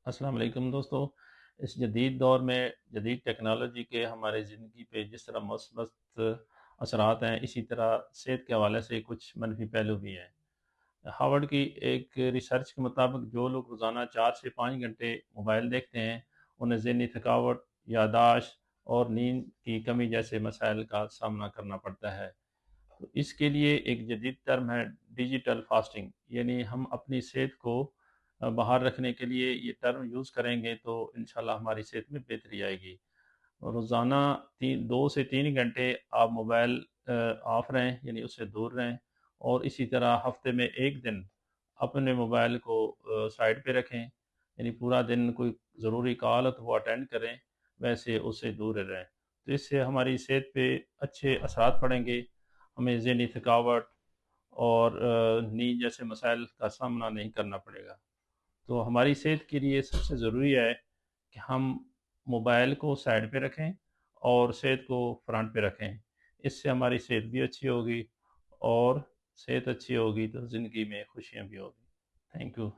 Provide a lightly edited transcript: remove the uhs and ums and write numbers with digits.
السلام علیکم دوستو۔ اس جدید دور میں جدید ٹیکنالوجی کے ہمارے زندگی پہ جس طرح مثبت اثرات ہیں، اسی طرح صحت کے حوالے سے کچھ منفی پہلو بھی ہیں۔ ہارورڈ کی ایک ریسرچ کے مطابق جو لوگ روزانہ 4 سے 5 گھنٹے موبائل دیکھتے ہیں، انہیں ذہنی تھکاوٹ، یادداشت اور نیند کی کمی جیسے مسائل کا سامنا کرنا پڑتا ہے۔ تو اس کے لیے ایک جدید ٹرم ہے ڈیجیٹل فاسٹنگ، یعنی ہم اپنی صحت کو باہر رکھنے کے لیے یہ ٹرم یوز کریں گے تو انشاءاللہ ہماری صحت میں بہتری آئے گی۔ روزانہ 2 سے 3 گھنٹے آپ موبائل آف رہیں، یعنی اس سے دور رہیں، اور اسی طرح ہفتے میں ایک دن اپنے موبائل کو سائڈ پہ رکھیں، یعنی پورا دن کوئی ضروری کال ہے تو وہ اٹینڈ کریں، ویسے اس سے دور رہیں۔ تو اس سے ہماری صحت پہ اچھے اثرات پڑیں گے، ہمیں ذہنی تھکاوٹ اور نیند جیسے مسائل کا سامنا نہیں کرنا پڑے گا۔ تو ہماری صحت کے لیے سب سے ضروری ہے کہ ہم موبائل کو سائڈ پہ رکھیں اور صحت کو فرنٹ پہ رکھیں۔ اس سے ہماری صحت بھی اچھی ہوگی، اور صحت اچھی ہوگی تو زندگی میں خوشیاں بھی ہوگی۔ Thank you.